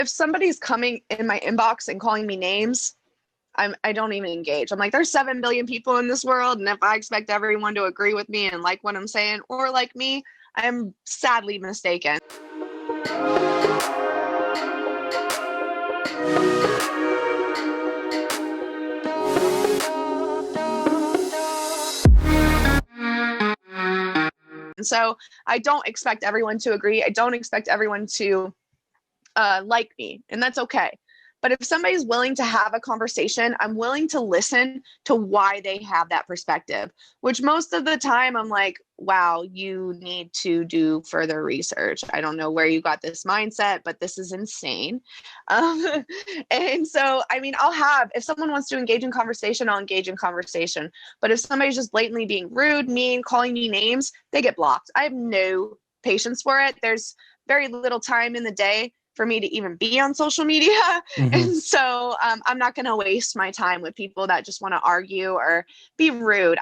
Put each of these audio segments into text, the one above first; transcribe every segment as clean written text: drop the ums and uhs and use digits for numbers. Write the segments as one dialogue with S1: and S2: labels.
S1: If somebody's coming in my inbox and calling me names, I don't even engage. I'm like, there's 7 billion people in this world, and if I expect everyone to agree with me and like what I'm saying or like me, I'm sadly mistaken. And so I don't expect everyone to agree. I don't expect everyone to like me, and that's okay. But if somebody's willing to have a conversation, I'm willing to listen to why they have that perspective, which most of the time I'm like, wow, you need to do further research. I don't know where you got this mindset, but this is insane. Um, and so, I mean, if someone wants to engage in conversation, I'll engage in conversation. But if somebody's just blatantly being rude, mean, calling me names, they get blocked. I have no patience for it. There's very little time in the day for me to even be on social media.
S2: Mm-hmm.
S1: And so I'm not going to waste my time with people that just want to argue or be rude.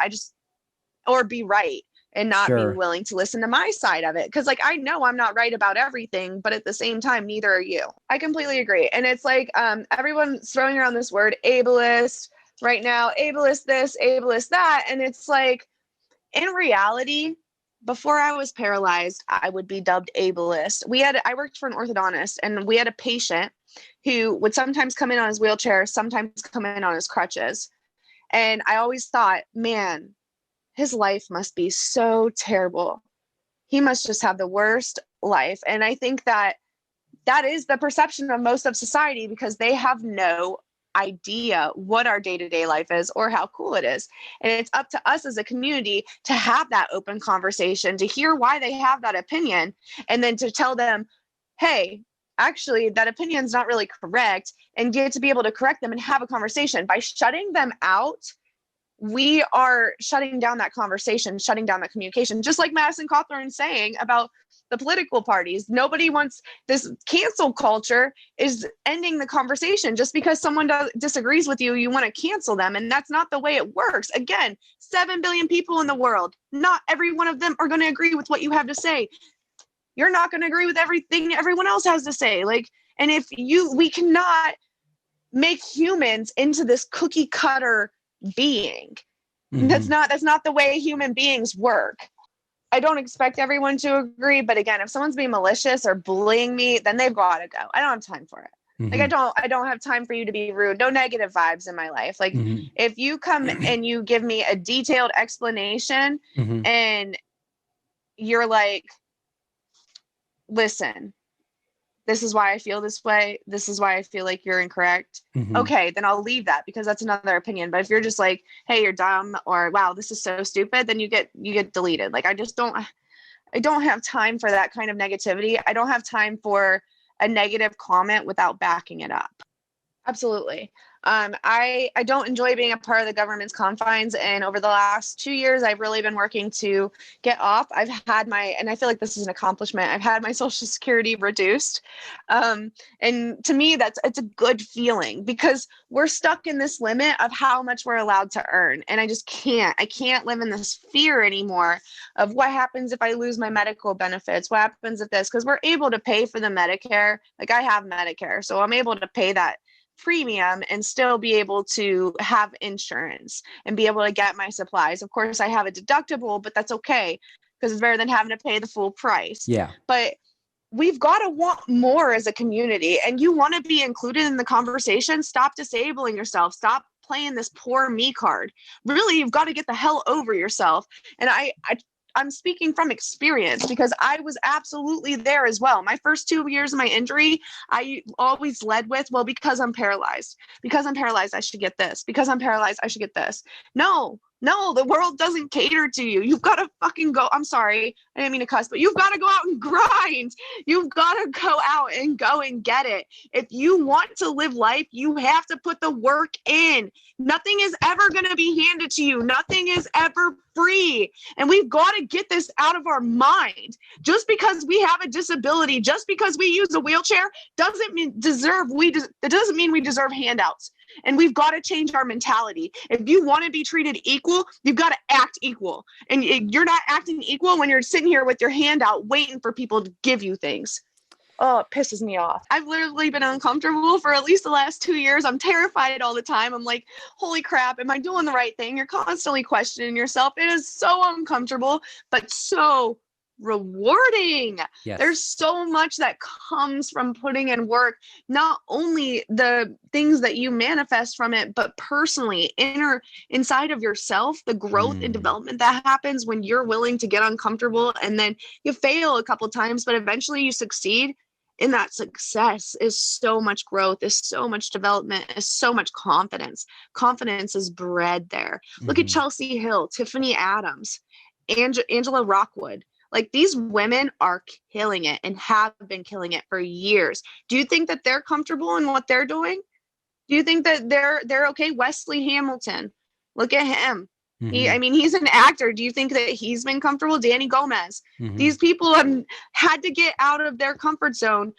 S1: Or be right and not be willing to listen to my side of it. Cause like, I know I'm not right about everything, but at the same time, neither are you. I completely agree. And it's like, everyone's throwing around this word ableist right now, ableist this, ableist that. And it's like, in reality, before I was paralyzed, I would be dubbed ableist. I worked for an orthodontist, and we had a patient who would sometimes come in on his wheelchair, sometimes come in on his crutches. And I always thought, man, his life must be so terrible. He must just have the worst life. And I think that is the perception of most of society, because they have no idea what our day-to-day life is or how cool it is. And it's up to us as a community to have that open conversation, to hear why they have that opinion, and then to tell them, hey, actually that opinion's not really correct, and get to be able to correct them and have a conversation. By shutting them out, we are shutting down that conversation, shutting down that communication, just like Madison Cawthorn saying about the political parties. Nobody wants this. Cancel culture is ending the conversation. Just because someone disagrees with you, you want to cancel them. And that's not the way it works. Again, 7 billion people in the world. Not every one of them are going to agree with what you have to say. You're not going to agree with everything everyone else has to say. And we cannot make humans into this cookie cutter being. Mm-hmm. That's not the way human beings work. I don't expect everyone to agree, but again, if someone's being malicious or bullying me, then they've got to go. I don't have time for it. Mm-hmm. Like I don't have time for you to be rude. No negative vibes in my life. Like mm-hmm. if you come and you give me a detailed explanation mm-hmm. and you're like, listen, this is why I feel this way. This is why I feel like you're incorrect. Mm-hmm. Okay, then I'll leave that, because that's another opinion. But if you're just like, hey, you're dumb, or wow, this is so stupid, then you get deleted. Like I don't have time for that kind of negativity. I don't have time for a negative comment without backing it up. Absolutely. I don't enjoy being a part of the government's confines. And over the last 2 years, I've really been working to get off. I've had and I feel like this is an accomplishment, I've had my Social Security reduced. And to me, it's a good feeling, because we're stuck in this limit of how much we're allowed to earn. And I can't live in this fear anymore of what happens if I lose my medical benefits, what happens if this, because we're able to pay for the Medicare. Like I have Medicare, so I'm able to pay that premium and still be able to have insurance and be able to get my supplies. Of course, I have a deductible, but that's okay, because it's better than having to pay the full price.
S2: Yeah.
S1: But we've got to want more as a community, and you want to be included in the conversation. Stop disabling yourself. Stop playing this poor me card. Really, you've got to get the hell over yourself. And I'm speaking from experience, because I was absolutely there as well. My first 2 years of my injury, I always led with, well, because I'm paralyzed. Because I'm paralyzed, I should get this. Because I'm paralyzed, I should get this. No, the world doesn't cater to you. You've got to fucking go. I'm sorry, I didn't mean to cuss, but you've got to go out and grind. You've got to go out and go and get it. If you want to live life, you have to put the work in. Nothing is ever going to be handed to you. Nothing is ever free. And we've got to get this out of our mind. Just because we have a disability, just because we use a wheelchair, doesn't mean we deserve handouts. And we've got to change our mentality. If you want to be treated equal, you've got to act equal. And you're not acting equal when you're sitting here with your hand out waiting for people to give you things. Oh, it pisses me off. I've literally been uncomfortable for at least the last 2 years. I'm terrified all the time. I'm like, holy crap, am I doing the right thing? You're constantly questioning yourself. It is so uncomfortable, but so rewarding.
S2: Yes.
S1: There's so much that comes from putting in work, not only the things that you manifest from it, but personally, inside of yourself, the growth and development that happens when you're willing to get uncomfortable, and then you fail a couple times, but eventually you succeed. And that success is so much growth, is so much development, is so much confidence. Confidence is bred there. Look at Chelsea Hill, Tiffany Adams, Angela Rockwood. Like, these women are killing it and have been killing it for years. Do you think that they're comfortable in what they're doing? Do you think that they're okay? Wesley Hamilton, look at him. He's an actor. Do you think that he's been comfortable? Danny Gomez. These people have had to get out of their comfort zone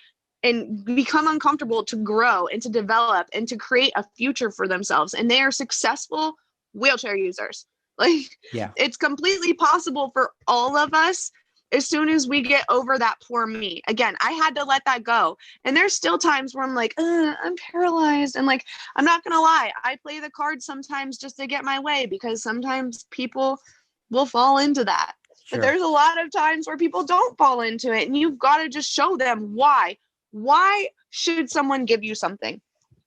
S1: and become uncomfortable to grow and to develop and to create a future for themselves. And they are successful wheelchair users. Like, it's completely possible for all of us as soon as we get over that poor me. Again, I had to let that go. And there's still times where I'm like, I'm paralyzed. And like, I'm not going to lie, I play the cards sometimes just to get my way, because sometimes people will fall into that. Sure. But there's a lot of times where people don't fall into it. And you've got to just show them why. Why should someone give you something?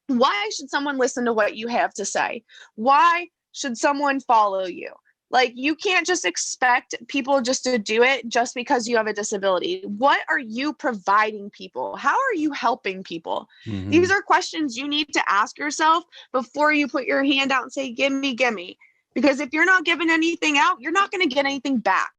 S1: Why should someone listen to what you have to say? Why should someone follow you? Like, you can't just expect people just to do it just because you have a disability. What are you providing people? How are you helping people? These are questions you need to ask yourself before you put your hand out and say, gimme, gimme. Because if you're not giving anything out, you're not going to get anything back.